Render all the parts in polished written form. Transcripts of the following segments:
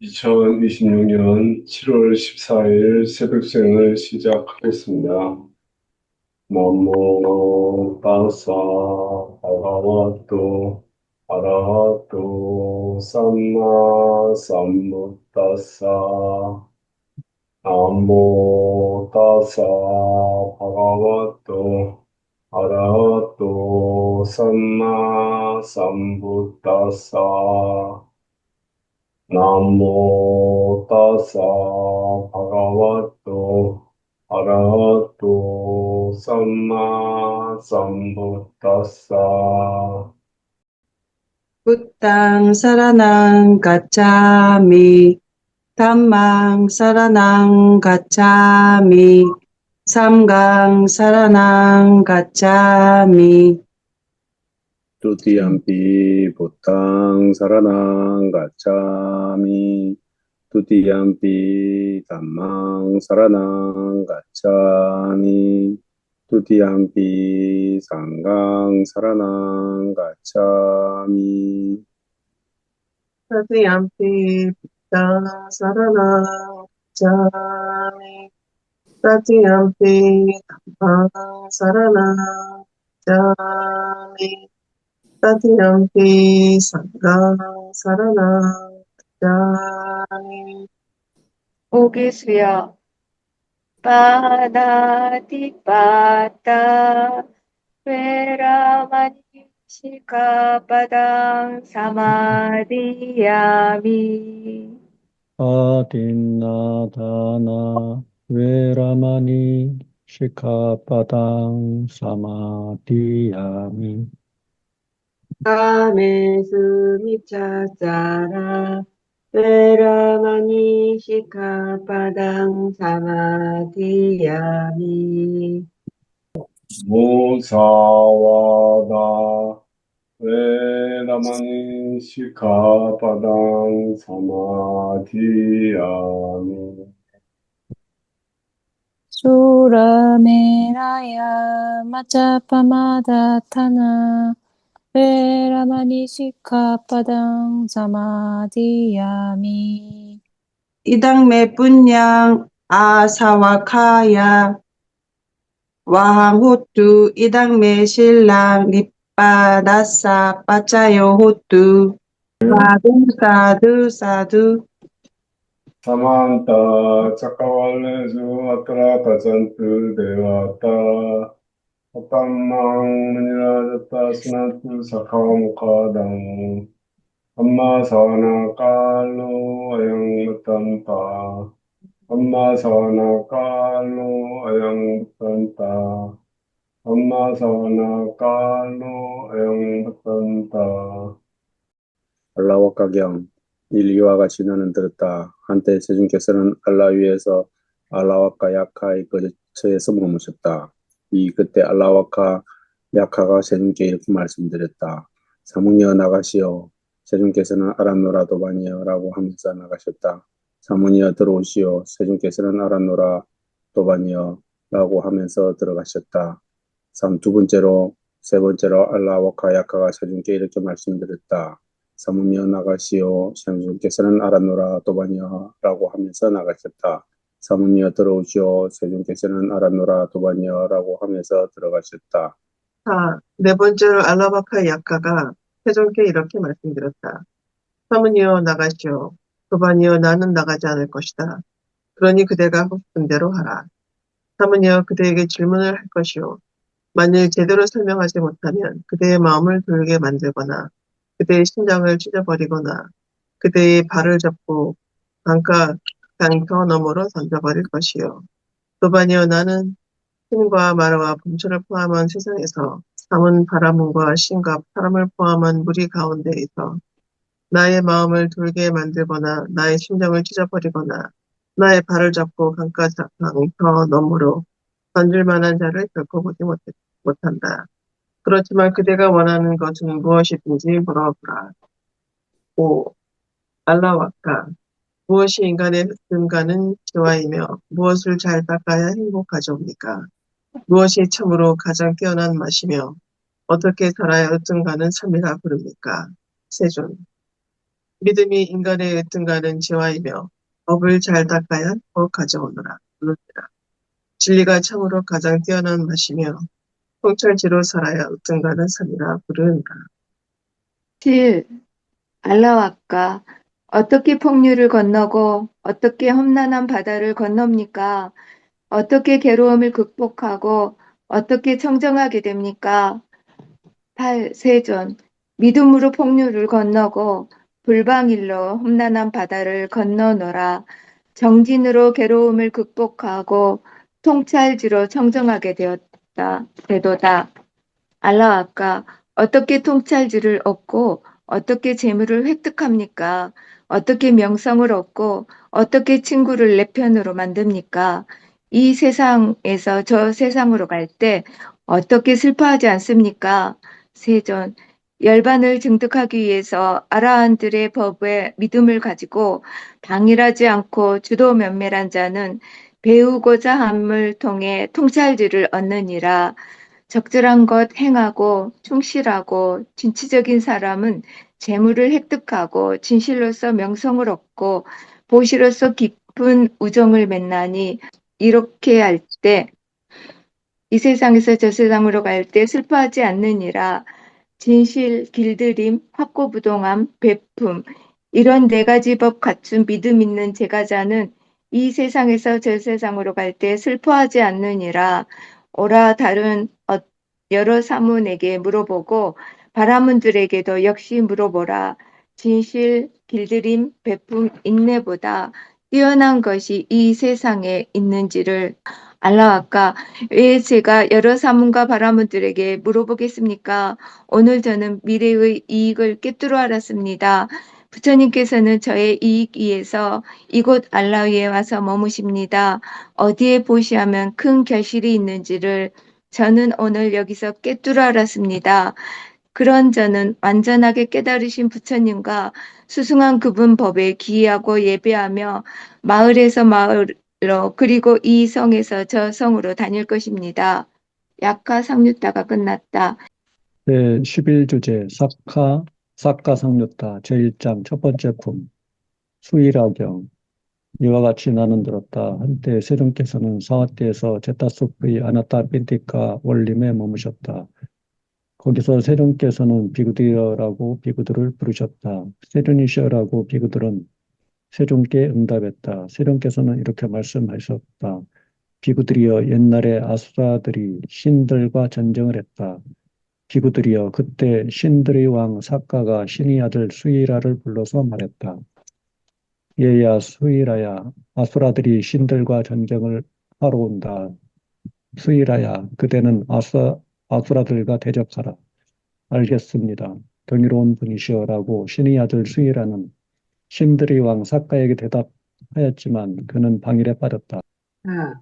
2026년 7월 14일 새벽생을 시작하겠습니다. 나모ตัสสะ ภะคะวะโต 아라하토 삼마 삼부타사 나모ตัสสะ ภะคะวะโต 아라하토 삼마 삼부타사 나모 따사 바가와또 아라하또 삼마 삼부따사 부땅 사라낭 가짜미 담망 사라낭 가짜미 삼강 사라낭 가짜미 Tutiyampi Bhutang Saranang Gacchami Tutiyampi Dhammang Saranang Gacchami Tutiyampi Sanghang Saranang Gacchami 사티암피 부땅 사라낭 가짜미 사티암피 담망 사라낭 가짜미 사티암피 삼강 사라낭 가짜미 오기수여 파나티파타 베라마니 시카바당 사마디야미 아딘나다나 웨라마니 시카바당 사마디야미 카메스 미차사라 베라마니 시카바당 사마디야미 무사와다 웨라마니 시카바당 사마디야미 Surameraya Maccapamadatthana Veramani Sikkhapadang Samadhiyami. 이당매 분양 아사와카야 와항호뚜 이당매 신랑 니빠다사 빠짜요 호뚜 사두 사두 사두 사만타 차카왈레수 아트라 가잔트 데와타 어땀망 무니라자타 스나투 사카모카당 엄마 사나 깔로 아양 엄마 사나 깔로 아양 엄마 사나 깔로 아양 알라와 가경 인리와 같이 나는 들었다. 한때 세준께서는 알라 위에서 알라와카 야카의 거처에서 머무셨다. 그때 알라와카 야카가 세준께 이렇게 말씀드렸다. 사모니어 나가시오. 세준께서는 아란노라 도바니어라고 하면서 나가셨다. 사모니어 들어오시오. 세준께서는 아란노라 도바니어라고 하면서 들어가셨다. 두 번째로, 세 번째로 알라와카 야카가 세준께 이렇게 말씀드렸다. 사모니어 나가시오. 세준께서는 아란노라 도바니어라고 하면서 나가셨다. 사모니어 들어오시오. 세준께서는 아란노라 도바니어라고 하면서 들어가셨다. 자, 네 번째로 알라바카 약가가 세종께 이렇게 말씀드렸다. 사무니어 나가시오. 도바니어 나는 나가지 않을 것이다. 그러니 그대가 하고 싶은 대로 하라. 사무니어 그대에게 질문을 할 것이오. 만일 제대로 설명하지 못하면 그대의 마음을 돌게 만들거나 그대의 심장을 찢어버리거나 그대의 발을 잡고 강터 너머로 던져버릴 것이요. 도바니어 나는 신과 마르와 범초를 포함한 세상에서 삼은 바라문과 신과 사람을 포함한 무리 가운데에서 나의 마음을 돌게 만들거나 나의 심장을 찢어버리거나 나의 발을 잡고 강터 너머로 던질 만한 자를 결코 보지 못한다. 그렇지만 그대가 원하는 것은 무엇이든지 물어보라. 5. 알라와까 무엇이 인간의 근간은 지화이며 무엇을 잘 닦아야 행복하죠니까? 무엇이 참으로 가장 깨어난 맛이며 어떻게 살아야 어떤가는 삶이라 부릅니까? 세존. 믿음이 인간의 으뜸가는 재화이며 법을 잘 닦아야 복 가져오노라. 진리가 참으로 가장 뛰어난 맛이며 통찰지로 살아야 으뜸가는 삶이라 부르노라. 7. 알라와까 어떻게 폭류를 건너고 어떻게 험난한 바다를 건넙니까? 어떻게 괴로움을 극복하고 어떻게 청정하게 됩니까? 8. 세존 믿음으로 폭류를 건너고 불방일로 험난한 바다를 건너노라. 정진으로 괴로움을 극복하고 통찰지로 청정하게 되도다. 알라와까 어떻게 통찰지를 얻고 어떻게 재물을 획득합니까? 어떻게 명성을 얻고 어떻게 친구를 내 편으로 만듭니까? 이 세상에서 저 세상으로 갈 때 어떻게 슬퍼하지 않습니까? 세존 열반을 증득하기 위해서 아라한들의 법에 믿음을 가지고 방일하지 않고 주도 면밀한 자는 배우고자 함을 통해 통찰지를 얻느니라. 적절한 것 행하고 충실하고 진취적인 사람은 재물을 획득하고 진실로서 명성을 얻고 보시로서 깊은 우정을 맺나니 이렇게 할 때 이 세상에서 저 세상으로 갈 때 슬퍼하지 않느니라. 진실, 길들임, 확고부동함, 베품 이런 네 가지 법 갖춘 믿음 있는 제가자는 이 세상에서 저 세상으로 갈 때 슬퍼하지 않느니라. 오라 다른 여러 사문에게 물어보고 바라문들에게도 역시 물어보라. 진실, 길들임, 베품, 인내보다 뛰어난 것이 이 세상에 있는지를 알라아까 왜 제가 여러 사문과 바라문들에게 물어보겠습니까? 오늘 저는 미래의 이익을 꿰뚫어 알았습니다. 부처님께서는 저의 이익 위해서 이곳 알라위에 와서 머무십니다. 어디에 보시하면 큰 결실이 있는지를 저는 오늘 여기서 꿰뚫어 알았습니다. 그런 저는 완전하게 깨달으신 부처님과 수승한 그분 법에 기의하고 예배하며 마을에서 마을로 그리고 이 성에서 저 성으로 다닐 것입니다. 약화 상류타가 끝났다. 네, 11주제 사카상류타 제1장 첫 번째 품 수일화경 이와 같이 나는 들었다. 한때 세존께서는 사와띠에서 제타소프의 아나타 빈티카 원림에 머무셨다. 거기서 세존께서는 비구디어라고 비구들을 부르셨다. 세존이시여라고 비구들은 세존께 응답했다. 세존께서는 이렇게 말씀하셨다. 비구들이여 옛날에 아수라들이 신들과 전쟁을 했다. 비구들이여 그때 신들의 왕 사카가 신의 아들 수이라를 불러서 말했다. 얘야 수이라야 아수라들이 신들과 전쟁을 하러 온다. 수이라야 그대는 아수라들과 대적하라. 알겠습니다. 경이로운 분이시여라고 신의 아들 수이라는 신들의 왕 사카에게 대답하였지만 그는 방일에 빠졌다. 아,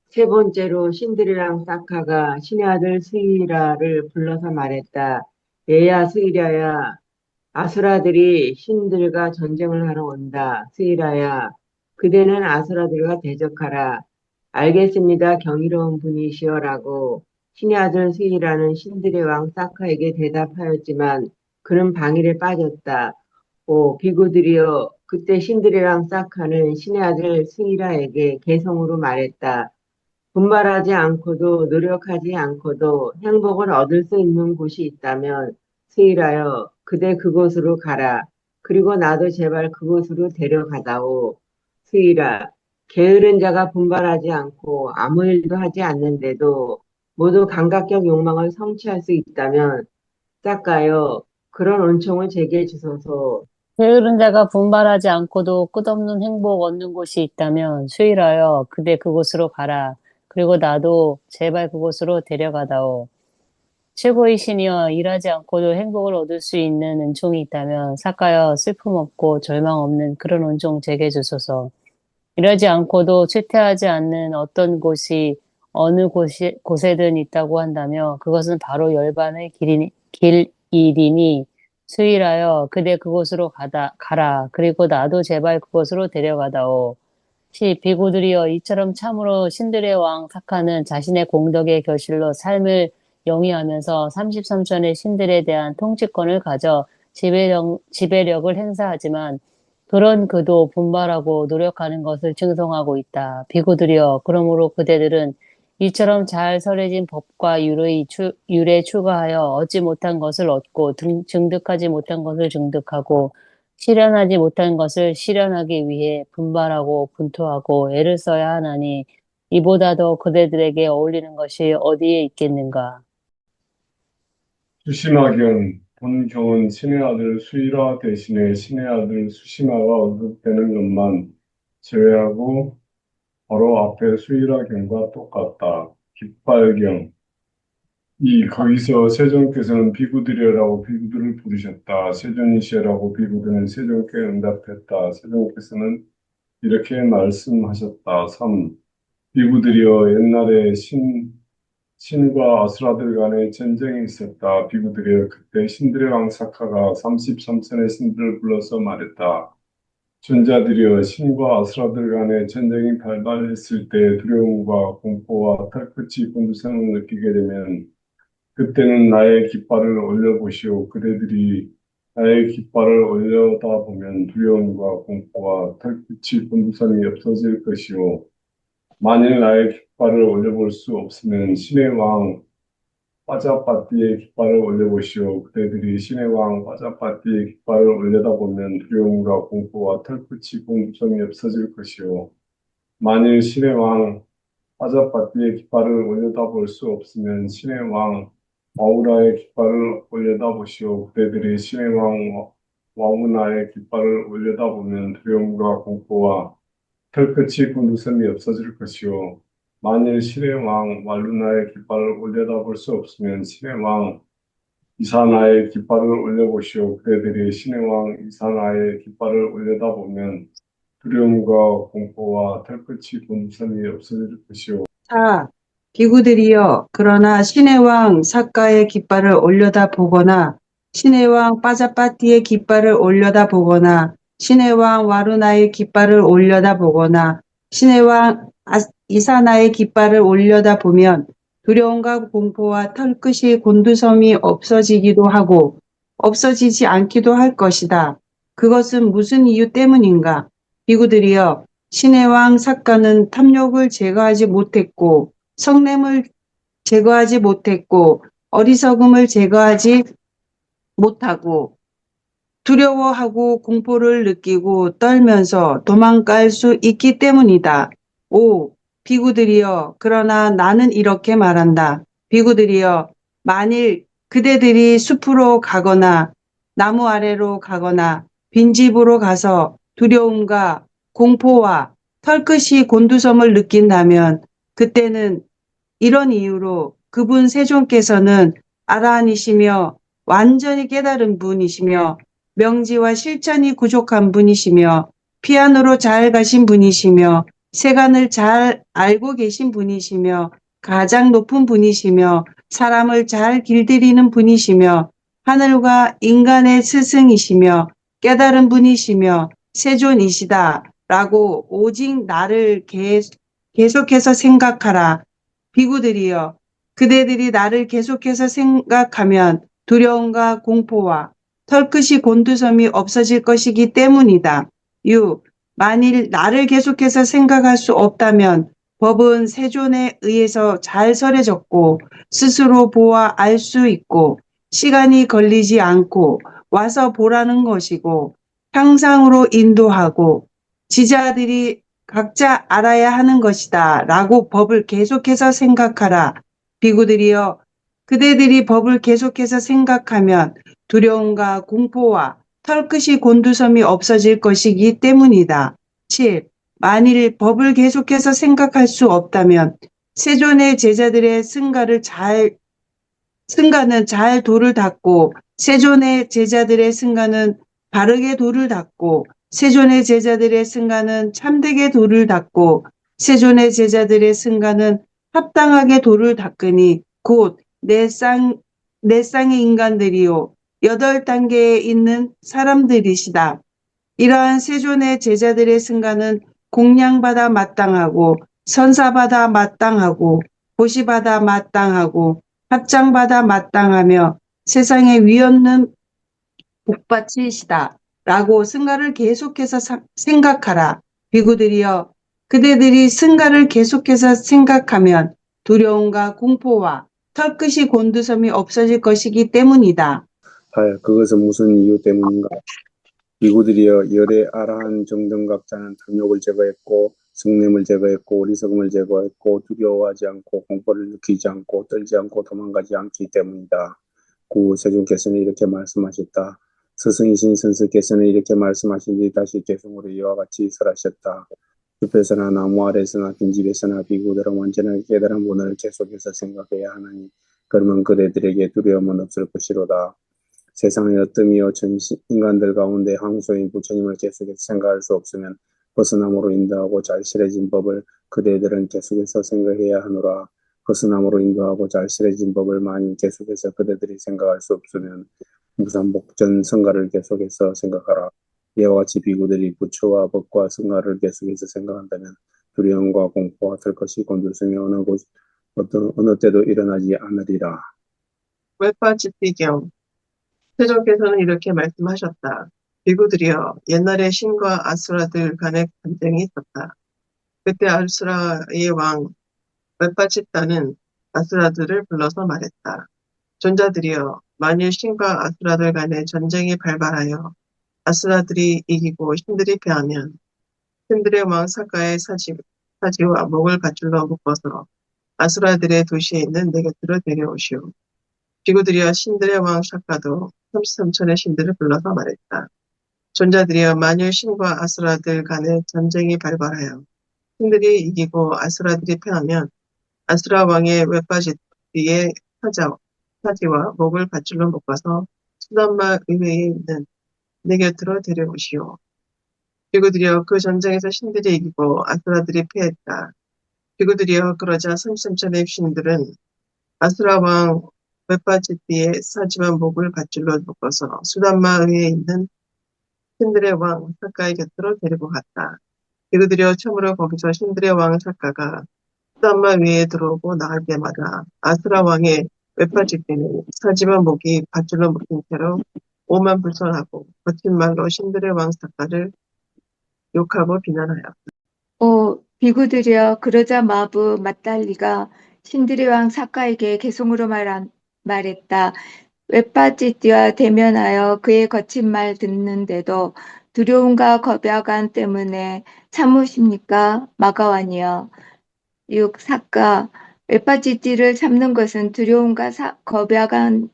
세 번째로 신들이랑 사카가 신의 아들 스이라를 불러서 말했다. 얘야 스이라야, 아수라들이 신들과 전쟁을 하러 온다. 스이라야, 그대는 아수라들과 대적하라. 알겠습니다. 경이로운 분이시여라고 신의 아들 스이라는 신들의 왕 사카에게 대답하였지만 그는 방일에 빠졌다. 오, 비구들이여, 그때 신들이랑 사카는 신의 아들 스이라에게 개성으로 말했다. 분발하지 않고도 노력하지 않고도 행복을 얻을 수 있는 곳이 있다면 스이라여, 그대 그곳으로 가라. 그리고 나도 제발 그곳으로 데려가다오. 스이라, 게으른 자가 분발하지 않고 아무 일도 하지 않는데도 모두 감각적 욕망을 성취할 수 있다면 싹가여, 그런 은총을 제게 주소서. 게으른 자가 분발하지 않고도 끝없는 행복 얻는 곳이 있다면 수일하여 그대 그곳으로 가라. 그리고 나도 제발 그곳으로 데려가다오. 최고의 신이여 일하지 않고도 행복을 얻을 수 있는 은총이 있다면 사까여 슬픔 없고 절망 없는 그런 은총 제게 주소서. 일하지 않고도 쇠퇴하지 않는 어떤 곳이 어느 곳에든 있다고 한다며 그것은 바로 열반의 길이니 수일하여 그대 그곳으로 가라. 그리고 나도 제발 그곳으로 데려가다오. 비구들이여 이처럼 참으로 신들의 왕 사카는 자신의 공덕의 결실로 삶을 영위하면서 33천의 신들에 대한 통치권을 가져 지배력을 행사하지만 그런 그도 분발하고 노력하는 것을 증송하고 있다. 비구들이여, 그러므로 그대들은 이처럼 잘 설해진 법과 율에 추가하여 얻지 못한 것을 얻고 증득하지 못한 것을 증득하고 실현하지 못한 것을 실현하기 위해 분발하고 분투하고 애를 써야 하나니 이보다 더 그대들에게 어울리는 것이 어디에 있겠는가. 수심학연 본교은 신의 아들 수이라 대신에 신의 아들 수심아가 언급되는 것만 제외하고 바로 앞에 수이라경과 똑같다. 깃발경 거기서 세존께서는 비구드려라고 비구들을 부르셨다. 세존이시라고 비구들은 세존께 응답했다. 세존께서는 이렇게 말씀하셨다. 3. 비구들이여, 옛날에 신과 아수라들 간의 전쟁이 있었다. 비구들이여, 그때 신들의 왕 사카가 33선의 신들을 불러서 말했다. 존자들이여, 신과 아수라들 간의 전쟁이 발발했을 때 두려움과 공포와 털끝이 곤두성을 느끼게 되면 그때는 나의 깃발을 올려보시오. 그대들이 나의 깃발을 올려다 보면 두려움과 공포와 털끝이 곤두섬이 없어질 것이오. 만일 나의 깃발을 올려볼 수 없으면 신의 왕 빠자빠띠의 깃발을 올려보시오. 그대들이 신의 왕 빠자빠띠의 깃발을 올려다 보면 두려움과 공포와 털끝이 곤두섬이 없어질 것이오. 만일 신의 왕 빠자빠띠의 깃발을 올려다볼 수 없으면 신의 왕 와우라의 깃발을 올려다보시오. 그대들이 신의 왕 와우나의 깃발을 올려다보면 두려움과 공포와 털끝이 곤두섬이 없어질 것이오. 만일 신의 왕 왈루나의 깃발을 올려다볼 수 없으면 신의 왕 이사나의 깃발을 올려보시오. 그대들이 신의 왕 이사나의 깃발을 올려다보면 두려움과 공포와 털끝이 곤두섬이 없어질 것이오. 4. 비구들이여, 그러나 신의 왕 사카의 깃발을 올려다 보거나 신의 왕 빠자빠띠의 깃발을 올려다 보거나 신의 왕 와루나의 깃발을 올려다 보거나 신의 왕 이사나의 깃발을 올려다 보면 두려움과 공포와 털끝이 곤두섬이 없어지기도 하고 없어지지 않기도 할 것이다. 그것은 무슨 이유 때문인가? 비구들이여, 신의 왕 사카는 탐욕을 제거하지 못했고 성냄을 제거하지 못했고 어리석음을 제거하지 못하고 두려워하고 공포를 느끼고 떨면서 도망갈 수 있기 때문이다. 5. 비구들이여, 그러나 나는 이렇게 말한다. 비구들이여, 만일 그대들이 숲으로 가거나 나무 아래로 가거나 빈집으로 가서 두려움과 공포와 털끝이 곤두섬을 느낀다면 그때는 이런 이유로 그분 세존께서는 아라한이시며 완전히 깨달은 분이시며 명지와 실천이 부족한 분이시며 피안으로 잘 가신 분이시며 세간을 잘 알고 계신 분이시며 가장 높은 분이시며 사람을 잘 길들이는 분이시며 하늘과 인간의 스승이시며 깨달은 분이시며 세존이시다 라고 오직 나를 계속해서 생각하라. 비구들이여, 그대들이 나를 계속해서 생각하면 두려움과 공포와 털끝이 곤두섬이 없어질 것이기 때문이다. 6. 만일 나를 계속해서 생각할 수 없다면 법은 세존에 의해서 잘 설해졌고 스스로 보아 알 수 있고 시간이 걸리지 않고 와서 보라는 것이고 향상으로 인도하고 지자들이 각자 알아야 하는 것이다 라고 법을 계속해서 생각하라. 비구들이여, 그대들이 법을 계속해서 생각하면 두려움과 공포와 털끝이 곤두섬이 없어질 것이기 때문이다. 7. 만일 법을 계속해서 생각할 수 없다면 세존의 제자들의 승가는 잘 도를 닦고 세존의 제자들의 승가는 바르게 도를 닦고 세존의 제자들의 승가는 참되게 도를 닦고 세존의 제자들의 승가는 합당하게 도를 닦으니 곧 내 쌍의 인간들이요 8단계에 있는 사람들이시다. 이러한 세존의 제자들의 승가는 공양받아 마땅하고 선사받아 마땅하고 보시받아 마땅하고 합장받아 마땅하며 세상에 위없는 복받치시다 라고 승가를 계속해서 생각하라. 비구들이여, 그대들이 승가를 계속해서 생각하면 두려움과 공포와 털끝이 곤두섬이 없어질 것이기 때문이다. 8. 그것은 무슨 이유 때문인가? 비구들이여, 열의 아라한 정등각자는 탐욕을 제거했고 성냄을 제거했고 어리석음을 제거했고 두려워하지 않고 공포를 느끼지 않고 떨지 않고 도망가지 않기 때문이다. 9. 세존께서는 이렇게 말씀하셨다. 스승이신 선생께서는 이렇게 말씀하신 뒤 다시 계승으로 이와 같이 설하셨다. 숲에서나 나무 아래서나 빈집에서나 비구들은 완전하게 깨달은 분을 계속해서 생각해야 하나니 그러면 그대들에게 두려움은 없을 것이로다. 세상의 어뜸이요 인간들 가운데 항소인 부처님을 계속해서 생각할 수 없으면 벗어남으로 인도하고 잘실해진 법을 그대들은 계속해서 생각해야 하노라. 벗어남으로 인도하고 잘실해진 법을 많이 계속해서 그대들이 생각할 수 없으면 무상복전 성가를 계속해서 생각하라. 이와 같이 비구들이 부처와 법과 성가를 계속해서 생각한다면 두려움과 공포가 될 것이 곤두섬이 어느 때도 일어나지 않으리라. 외빠지띠경. 세종께서는 이렇게 말씀하셨다. 비구들이여, 옛날에 신과 아수라들 간의 전쟁이 있었다. 그때 아수라의 왕 외빠집다는 아수라들을 불러서 말했다. 존자들이여, 만일 신과 아수라들 간의 전쟁이 발발하여 아수라들이 이기고 신들이 패하면 신들의 왕 사가의 사지와 목을 밧줄로 묶어서 아수라들의 도시에 있는 내 곁으로 데려오시오. 비구들이여, 신들의 왕 샤가도 33천의 신들을 불러서 말했다. 존자들이여, 만일 신과 아수라들 간의 전쟁이 발발하여 신들이 이기고 아수라들이 패하면 아수라 왕의 외빠지띠의 사지와 목을 밧줄로 묶어서 수단마 의회에 있는 내 곁으로 데려오시오. 비구들이여, 그 전쟁에서 신들이 이기고 아수라들이 패했다. 비구들이여, 그러자 33천의 신들은 아수라 왕 외빠지띠의 사지와 목을 밧줄로 묶어서 수단마 의회에 있는 신들의 왕 사가의 곁으로 데리고 갔다. 비구들이여, 처음으로 거기서 신들의 왕 사가가 수단마 위에 들어오고 나갈 때마다 아수라 왕의 외빠지띠는 사지와 목이 밧줄로 묶인 채로 오만불선하고 거친 말로 신들의 왕 사가를 욕하고 비난하였다. 비구들이여, 그러자 마부 맏달리가 신들의 왕 사카에게 개송으로 말했다. 외빠지띠와 대면하여 그의 거친 말 듣는데도 두려움과 겁야감 때문에 참으십니까? 마가완이여. 6. 사카. 외빠지띠를 참는 것은 두려움과 겁야감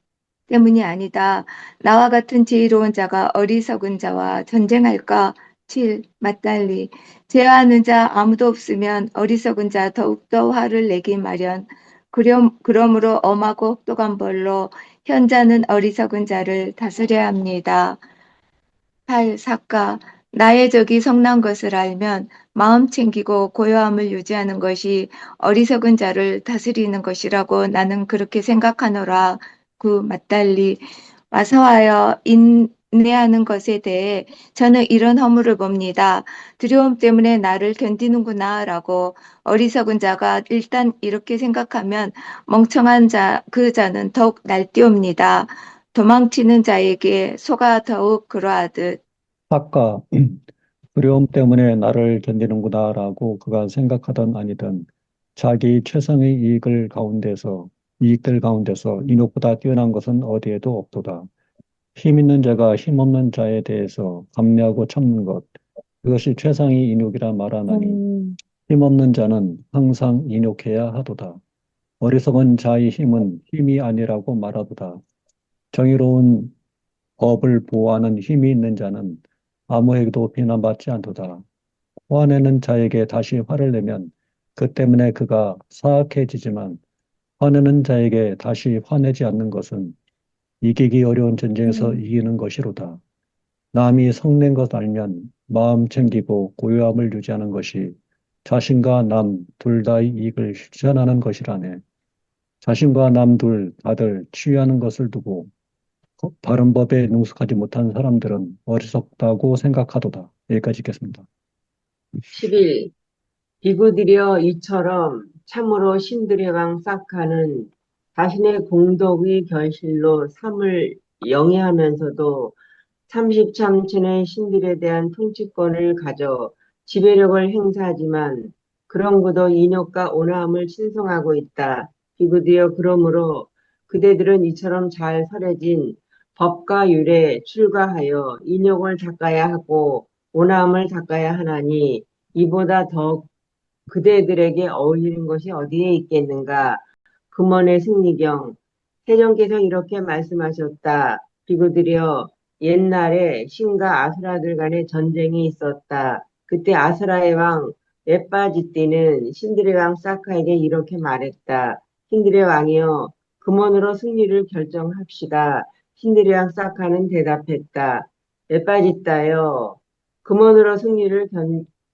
때문이 아니다. 나와 같은 지혜로운 자가 어리석은 자와 전쟁할까? 7. 맞달리. 제어하는 자 아무도 없으면 어리석은 자 더욱더 화를 내기 마련. 그러므로 엄하고 혹독한 벌로 현자는 어리석은 자를 다스려야 합니다. 8. 사가. 나의 적이 성난 것을 알면 마음 챙기고 고요함을 유지하는 것이 어리석은 자를 다스리는 것이라고 나는 그렇게 생각하노라. 9. 맞달리. 와서하여 인내하는 것에 대해 저는 이런 허물을 봅니다. 두려움 때문에 나를 견디는구나 라고 어리석은 자가 일단 이렇게 생각하면 멍청한 그 자는 더욱 날뛰옵니다. 도망치는 자에게 소가 더욱 그러하듯. 아까 두려움 때문에 나를 견디는구나라고 그가 생각하든 아니든 자기 최상의 이익들 가운데서 인욕보다 뛰어난 것은 어디에도 없도다. 힘 있는 자가 힘 없는 자에 대해서 감내하고 참는 것, 그것이 최상의 인욕이라 말하나니 힘 없는 자는 항상 인욕해야 하도다. 어리석은 자의 힘은 힘이 아니라고 말하도다. 정의로운 법을 보호하는 힘이 있는 자는 아무에게도 비난받지 않도다. 화내는 자에게 다시 화를 내면 그 때문에 그가 사악해지지만 화내는 자에게 다시 화내지 않는 것은 이기기 어려운 전쟁에서 이기는 것이로다. 남이 성낸 것 알면 마음 챙기고 고요함을 유지하는 것이 자신과 남 둘 다의 이익을 실현하는 것이라네. 자신과 남 둘 다들 치유하는 것을 두고 바른 법에 능숙하지 못한 사람들은 어리석다고 생각하도다. 여기까지 읽겠습니다. 11. 비구들이여, 이처럼 참으로 신들의 왕 사카는 자신의 공덕의 결실로 삶을 영위하면서도 30참천의 신들에 대한 통치권을 가져 지배력을 행사하지만 그런 그도 인욕과 온화함을 신성하고 있다. 비구디어 그러므로 그대들은 이처럼 잘 설해진 법과 율에 출가하여 인욕을 닦아야 하고 온화함을 닦아야 하나니 이보다 더 그대들에게 어울리는 것이 어디에 있겠는가. 금원의 승리경 세종께서 이렇게 말씀하셨다. 비구들이여 옛날에 신과 아수라들 간의 전쟁이 있었다. 그때 아수라의 왕 웹바지띠는 신들의 왕 사카에게 이렇게 말했다. 신들의 왕이여 금원으로 승리를 결정합시다. 신들의 왕 사카는 대답했다. 웹바지따여 금원으로 승리를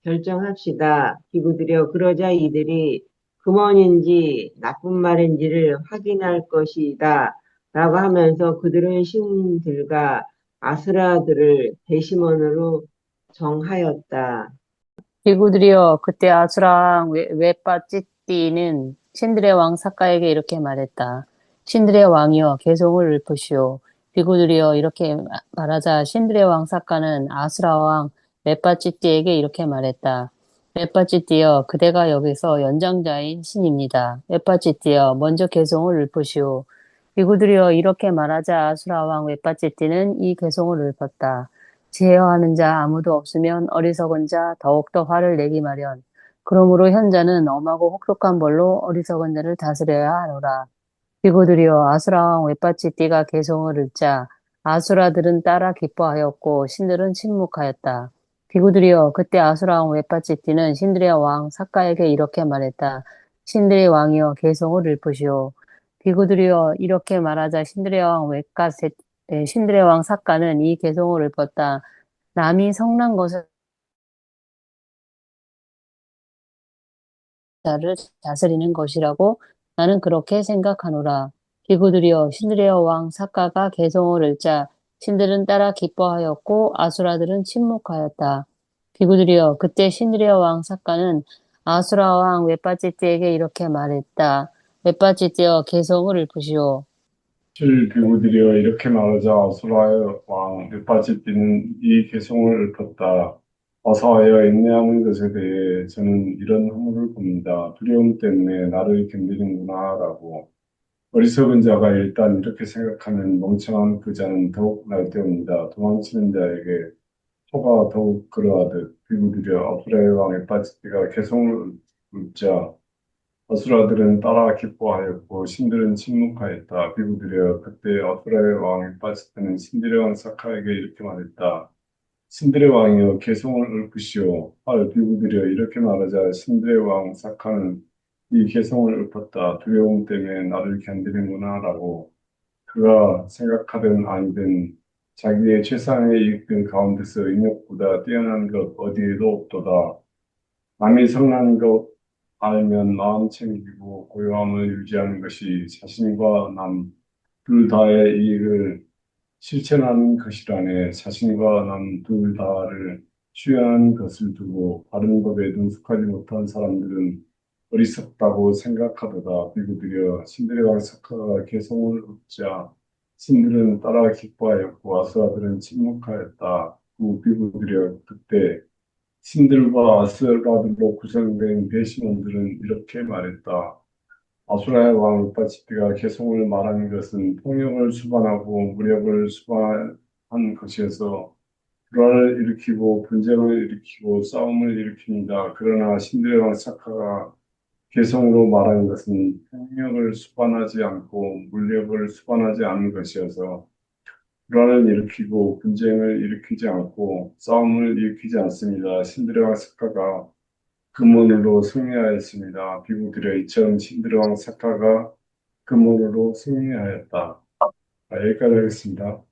결정합시다. 비구들여 그러자 이들이 금원인지 나쁜 말인지를 확인할 것이다. 라고 하면서 그들은 신들과 아수라들을 대심원으로 정하였다. 비구들이여 그때 아수랑 웹바찌띠는 신들의 왕 사카에게 이렇게 말했다. 신들의 왕이여 개성을 읊으시오. 비구들이여 이렇게 말하자 신들의 왕 사카는 아수라 왕 웹바찌띠에게 이렇게 말했다. 웹바찌띠여 그대가 여기서 연장자인 신입니다. 웹바찌띠여 먼저 개성을 읊으시오. 비구들이여 이렇게 말하자 아수라 왕 웹바찌띠는 이 개성을 읊었다. 제어하는 자 아무도 없으면 어리석은 자 더욱더 화를 내기 마련. 그러므로 현자는 엄하고 혹독한 벌로 어리석은 자를 다스려야 하노라. 비고들이여 아수라 왕 웹바치띠가 개성을 읊자 아수라들은 따라 기뻐하였고 신들은 침묵하였다. 비고들이여 그때 아수라 왕 웹바치띠는 신들의 왕 사카에게 이렇게 말했다. 신들의 왕이여 개성을 읊으시오. 비고들이여 이렇게 말하자 신들의 왕 사카는 이 개성을 읊었다. 남이 성난 것을 나를 다스리는 것이라고 나는 그렇게 생각하노라. 비구들이여 신들의 왕 사카가 개성을 읊자 신들은 따라 기뻐하였고 아수라들은 침묵하였다. 비구들이여 그때 신들의 왕 사카는 아수라 왕 웹바지띠에게 이렇게 말했다. 웹바지띠여 개성을 읊으시오. 실 비구들이여 이렇게 말하자 아수라의 왕 르파짓띠는 이 개성을 읊었다. 어서하여 인내하는 것에 대해 저는 이런 허물을 봅니다. 두려움 때문에 나를 견디는구나라고. 어리석은 자가 일단 이렇게 생각하면 멍청한 그 자는 더욱 날뛰옵니다. 도망치는 자에게 소가 더욱 그러하듯 비구들여 아수라의 왕 르파짓띠가 개성을 읊자 어수라들은 따라 기뻐하였고 신들은 침묵하였다. 비구들여 그때 어수라의 왕이 빠질 때는 신들의 왕 사카에게 이렇게 말했다. 신들의 왕이여 개성을 읊으시오. 비구들여 이렇게 말하자 신들의 왕 사카는 이 개성을 읊었다. 두려움 때문에 나를 견디는구나 라고. 그가 생각하든 아니든 자기의 최상의 이익들 가운데서 인욕보다 뛰어난 것 어디에도 없도다. 남이 성난 것 알면 마음 챙기고 고요함을 유지하는 것이 자신과 남 둘 다의 이익을 실천하는 것이라네. 자신과 남 둘 다를 취하는 것을 두고 바른 법에 능숙하지 못한 사람들은 어리석다고 생각하도다. 비구들여 신들의 왕 사카가 개성을 얻자 신들은 따라 기뻐하였고 아수라들은 침묵하였다. 그 비구들여 그때 신들과 아스라들로 구성된 배심원들은 이렇게 말했다. 아수라의 왕 우파치피가 개성을 말하는 것은 폭력을 수반하고 무력을 수반한 것이어서 불화를 일으키고 분쟁을 일으키고 싸움을 일으킵니다. 그러나 신들의 왕 사카가 개성으로 말하는 것은 폭력을 수반하지 않고 물력을 수반하지 않은 것이어서 불화를 일으키고 분쟁을 일으키지 않고 싸움을 일으키지 않습니다. 신들의 왕 사카가 근본으로 승리하였습니다. 비구들의 이처럼 신들의 왕 사카가 근본으로 승리하였다. 여기까지 하겠습니다.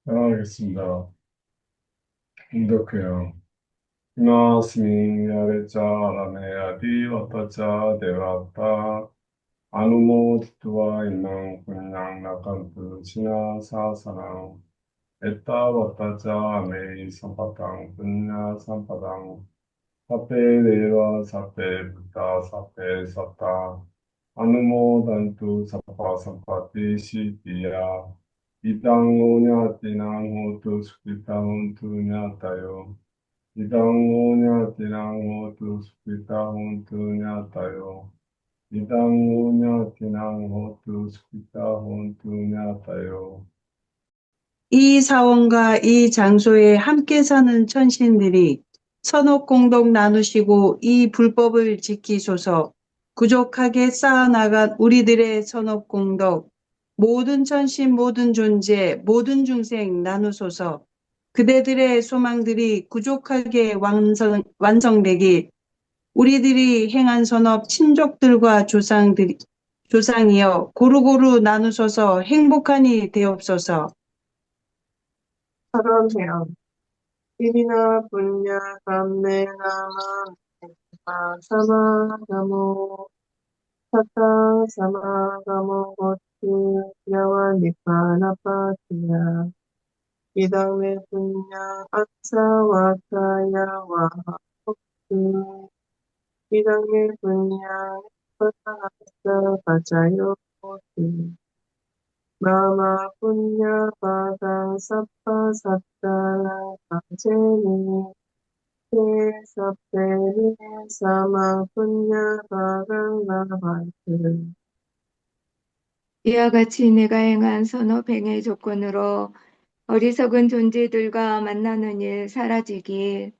알겠습니다. 인도케요. Nasmi yarecha rameyadi vatacha devata anumoditva imang punyang nakantu china sasanang etta vatacha ame sampatang punya sampadang sape deva sape buddha sape satta anumodantu sapa sampati siddhya idang oñatinang hotu sukitang hontu ñatayo 이당오냐띠낭호두 스피타혼투냐따요. 이당오냐띠낭호두 스피타혼투냐따요. 이 사원과 이 장소에 함께 사는 천신들이 선업공덕 나누시고 이 불법을 지키소서. 부족하게 쌓아나간 우리들의 선업공덕, 모든 천신, 모든 존재, 모든 중생 나누소서. 그대들의 소망들이 부족하게 완성되길 우리들이 행한 선업 친족들과 조상이여 고루고루 나누소서. 행복하니 되옵소서. 사랑해요. 일이나 분야, 감내나마, 사마가모, 사탕, 사마가모, 고치, 야와 니파나파티야, 이다음에 분야, 아사와카야와, 호키, 이다음에 분야, 파나사, 가자요, 호키, 마마, 분야, 바강, 사파, 사타라, 가제니, sabeni sama punya barang lahat. 이와 같이 내가 행한 선업 행의 조건으로 어리석은 존재들과 만나는 일 사라지길,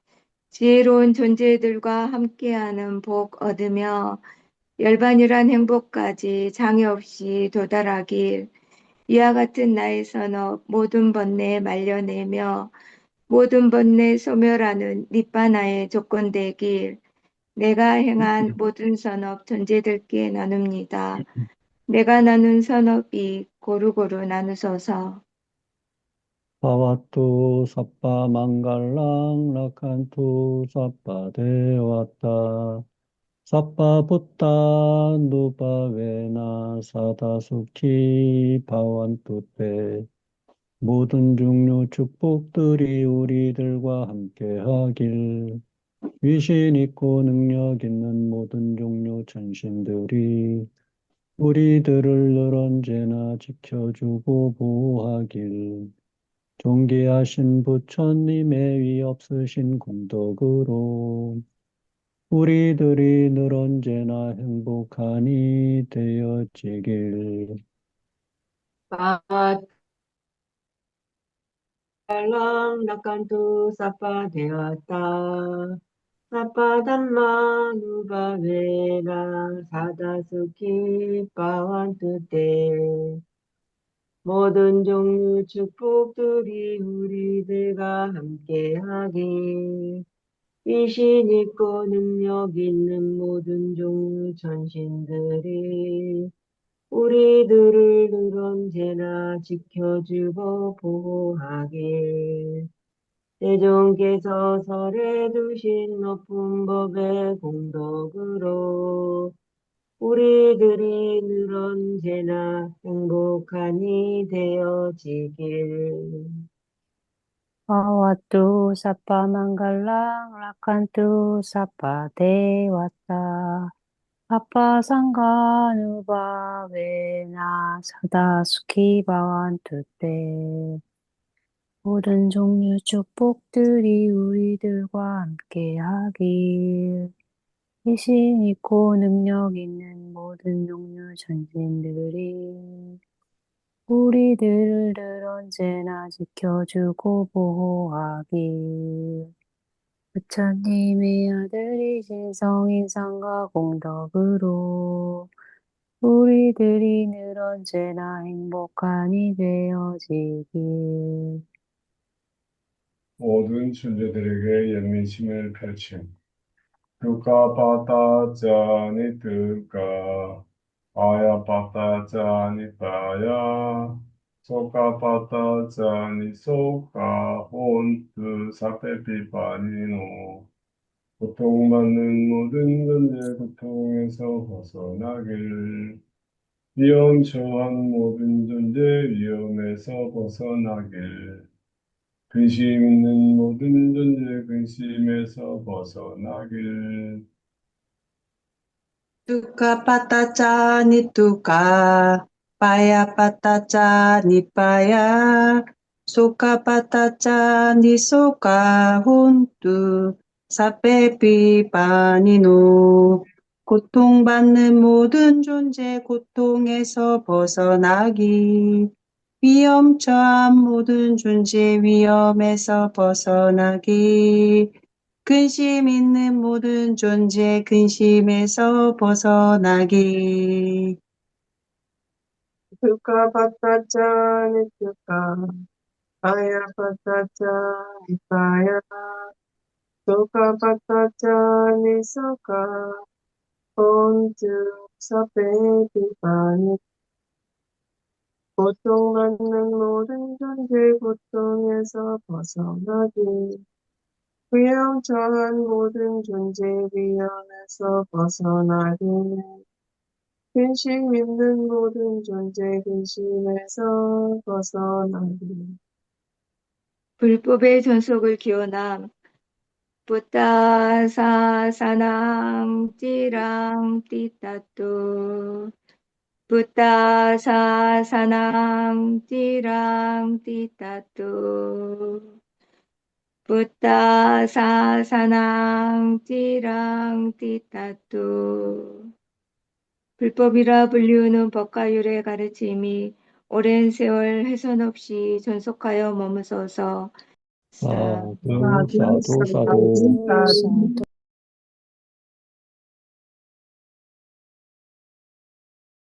지혜로운 존재들과 함께하는 복 얻으며 열반이란 행복까지 장애 없이 도달하길, 이와 같은 나의 선업 모든 번뇌 말려내며 모든 번뇌 소멸하는 니빠나의 조건 되길, 내가 행한 모든 선업 존재들께 나눕니다. 내가 나눈 선업이 고루고루 나누소서. 바와뚜 사빠 망갈랑 라칸투 사빠 데와따 사빠 부타 누바웨나 사다수키 바완투테 모든 종류 축복들이 우리들과 함께하길 위신 있고 능력 있는 모든 종류 천신들이 우리들을 늘 언제나 지켜주고 보호하길 존귀하신 부처님의 위 없으신 공덕으로 우리들이 늘 언제나 행복하니 되어지길. Salam nakantu sapa devata sapa dhamma nubhavena sadasuki bhavantu te 모든 종류 축복들이 우리들과 함께하길 위신 있고 능력 있는 모든 종류 천신들이 우리들을 늘 언제나 지켜주고 보호하길 대종께서 설해 두신 높은 법의 공덕으로 우리들이 늘 언제나 행복하니 되어지길. 바와뚜 사빠 망갈랑 라칸뚜 사빠 데와따 아빠 상가누바웨나 사다 수키 바완투 때 모든 종류 축복들이 우리들과 함께하길 위신 있고 능력 있는 모든 종류 전신들이 우리들을 늘 언제나 지켜주고 보호하길 부처님의 아들이신 성인상과 공덕으로 우리들이 늘 언제나 행복하니 되어지길. 모든 존재들에게 연민심을 펼침. 두가 바다자니 두가 아야 바다자니 바야 soka pata jani soka hontu sapepi panino 고통받는 모든 존재 고통에서 벗어나길 위험 처한 모든 존재 위험에서 벗어나길 근심 있는 모든 존재 근심에서 벗어나길 Dukkha pataca nituka, paya pataca nipaya, sukha pataca nisoka huntu, sapepi panino. 고통받는 모든 존재 고통에서 벗어나기. 위험 처한 모든 존재 위험에서 벗어나기. 근심 있는 모든 존재 근심에서 벗어나기. Dukkha Pattaca Nityaka, Paya Pattaca Nipaya, Sukha Pattaca Nisoka, Hontu Sapepipani. 고통받는 모든 존재 고통에서 벗어나기. 위험 처한 모든 존재 위험에서 벗어나기. 근심 있는 모든 존재 근심에서 벗어나기. 불법의 전속을 기원함. 부따사 사낭 찌랑 띠따뚜 부따사 사낭 찌랑 띠따뚜 부따사 사낭 찌랑 띠따뚜 불법이라 불리우는 법과율의 가르침이 오랜 세월 훼손 없이 존속하여 머무소서. 사두, 사두, 사두, 사두. 사두, 사두. 사두.